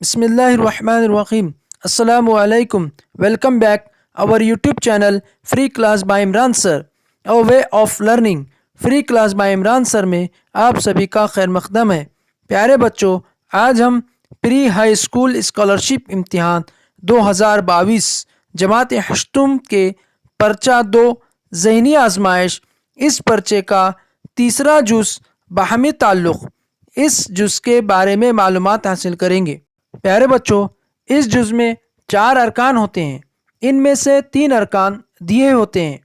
بسم اللہ الرحمن الرحیم. السلام علیکم. Welcome back our YouTube channel Free Class by Imran sir. Our way of learning Free Class by Imran sir میں آپ سبھی کا خیر مقدم ہے. پیارے بچوں، آج ہم پری ہائی اسکول اسکالرشپ امتحان 2022 جماعت ہشتم کے پرچہ 2 ذہنی آزمائش، اس پرچے کا تیسرا جز باہمی تعلق، اس جز کے بارے میں معلومات حاصل کریں گے. پیارے بچوں، اس جز میں 4 ارکان ہوتے ہیں. ان میں سے 3 ارکان دیے ہوتے ہیں.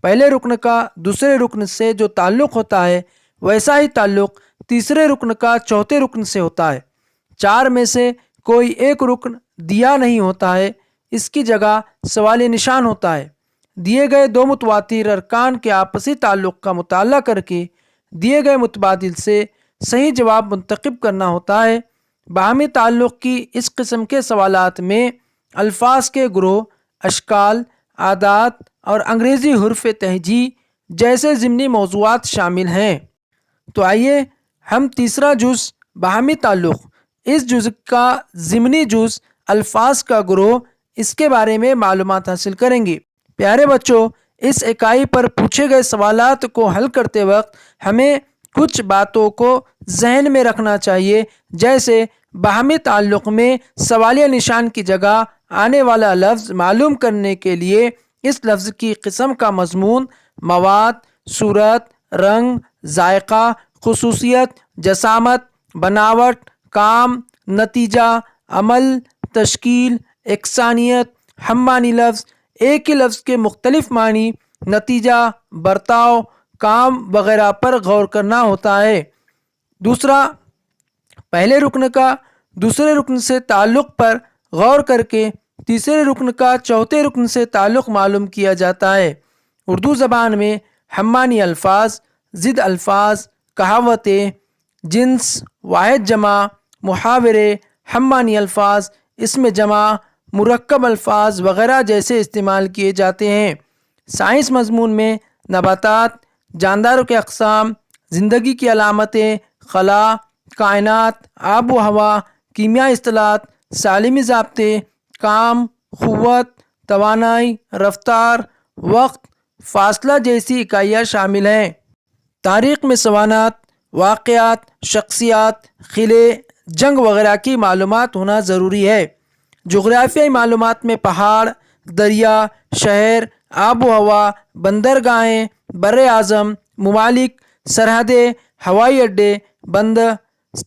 پہلے رکن کا دوسرے رکن سے جو تعلق ہوتا ہے ویسا ہی تعلق تیسرے رکن کا چوتھے رکن سے ہوتا ہے. 4 میں سے کوئی ایک رکن دیا نہیں ہوتا ہے، اس کی جگہ سوالیہ نشان ہوتا ہے. دیے گئے 2 متواتر ارکان کے آپسی تعلق کا مطالعہ کر کے دیے گئے متبادل سے صحیح جواب منتخب کرنا ہوتا ہے. باہمی تعلق کی اس قسم کے سوالات میں الفاظ کے گروہ، اشکال، عادات اور انگریزی حروف تہجی جیسے ضمنی موضوعات شامل ہیں. تو آئیے ہم تیسرا جز باہمی تعلق، اس جز کا ضمنی جز الفاظ کا گروہ، اس کے بارے میں معلومات حاصل کریں گے. پیارے بچوں، اس اکائی پر پوچھے گئے سوالات کو حل کرتے وقت ہمیں کچھ باتوں کو ذہن میں رکھنا چاہیے، جیسے باہمی تعلق میں سوالیہ نشان کی جگہ آنے والا لفظ معلوم کرنے کے لیے اس لفظ کی قسم کا مضمون، مواد، صورت، رنگ، ذائقہ، خصوصیت، جسامت، بناوٹ، کام، نتیجہ، عمل، تشکیل، یکسانیت، ہم معنی لفظ، ایک ہی لفظ کے مختلف معنی، نتیجہ، برتاؤ، کام وغیرہ پر غور کرنا ہوتا ہے. دوسرا، پہلے رکن کا دوسرے رکن سے تعلق پر غور کر کے تیسرے رکن کا چوتھے رکن سے تعلق معلوم کیا جاتا ہے. اردو زبان میں ہم معنی الفاظ، ضد الفاظ، کہاوتیں، جنس، واحد جمع، محاورے، ہم معنی الفاظ، اسم جمع، مرکب الفاظ وغیرہ جیسے استعمال کیے جاتے ہیں. سائنس مضمون میں نباتات، جانداروں کے اقسام، زندگی کی علامتیں، خلا، کائنات، آب و ہوا، کیمیائی اصطلاحات، سالمی ضابطے، کام، قوت، توانائی، رفتار، وقت، فاصلہ جیسی اکائیاں شامل ہیں. تاریخ میں سوانح، واقعات، شخصیات، قلعے، جنگ وغیرہ کی معلومات ہونا ضروری ہے. جغرافیائی معلومات میں پہاڑ، دریا، شہر، آب و ہوا، بندرگاہیں، بر اعظم، ممالک، سرحدیں، ہوائی اڈے، بندر،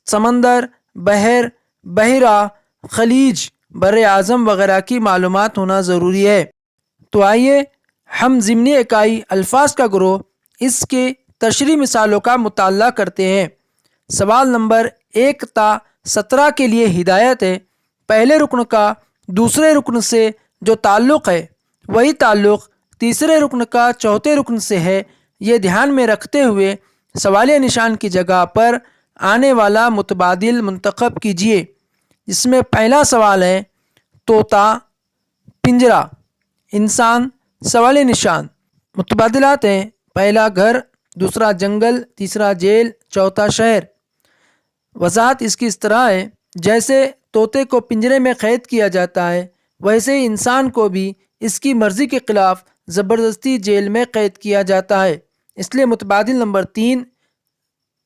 سمندر، بحر، بحیرہ، خلیج، بر اعظم وغیرہ کی معلومات ہونا ضروری ہے. تو آئیے ہم ضمنی اکائی الفاظ کا گروہ، اس کے تشریحی مثالوں کا مطالعہ کرتے ہیں. سوال نمبر 1 تا 17 کے لیے ہدایت ہے. پہلے رکن کا دوسرے رکن سے جو تعلق ہے وہی تعلق تیسرے رکن کا چوتھے رکن سے ہے. یہ دھیان میں رکھتے ہوئے سوالیہ نشان کی جگہ پر آنے والا متبادل منتخب کیجیے. اس میں پہلا سوال ہے طوطا، پنجرہ، انسان، سوالیہ نشان. متبادلات ہیں پہلا گھر، دوسرا جنگل، تیسرا جیل، چوتھا شہر. وضاحت اس کی اس طرح ہے، جیسے طوطے کو پنجرے میں قید کیا جاتا ہے ویسے ہی انسان کو بھی اس کی مرضی کے خلاف زبردستی جیل میں قید کیا جاتا ہے. اس لیے متبادل نمبر 3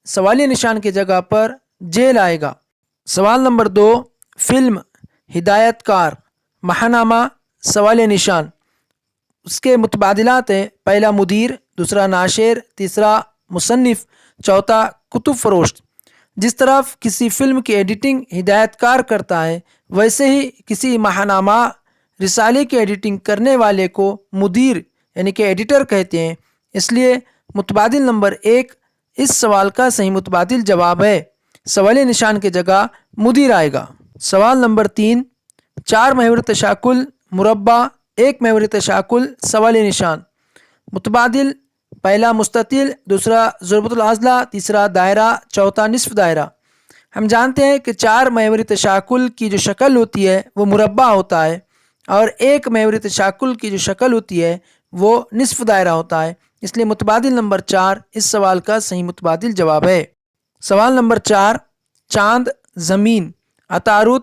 سوالیہ نشان کی جگہ پر جیل آئے گا. سوال نمبر 2 فلم، ہدایت کار، ماہنامہ، سوالیہ نشان. اس کے متبادلات ہیں پہلا مدیر، دوسرا ناشر، تیسرا مصنف، چوتھا کتب فروش. جس طرح کسی فلم کی ایڈیٹنگ ہدایت کار کرتا ہے ویسے ہی کسی ماہنامہ رسالے کی ایڈیٹنگ کرنے والے کو مدیر یعنی کہ ایڈیٹر کہتے ہیں. اس لیے متبادل نمبر 1 اس سوال کا صحیح متبادل جواب ہے. سوالیہ نشان کی جگہ مدیر آئے گا. سوال نمبر 3 4 محور تشاکل، مربع، 1 محور تشاکل، سوالیہ نشان. متبادل پہلا مستطیل، دوسرا ضربۃ العضلہ، تیسرا دائرہ، چوتھا نصف دائرہ. ہم جانتے ہیں کہ 4 محور تشاکل کی جو شکل ہوتی ہے وہ مربع ہوتا ہے اور 1 محور تشاکل کی جو شکل ہوتی ہے وہ نصف دائرہ ہوتا ہے. اس لیے متبادل نمبر 4 اس سوال کا صحیح متبادل جواب ہے. سوال نمبر 4 چاند، زمین، عطارد،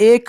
1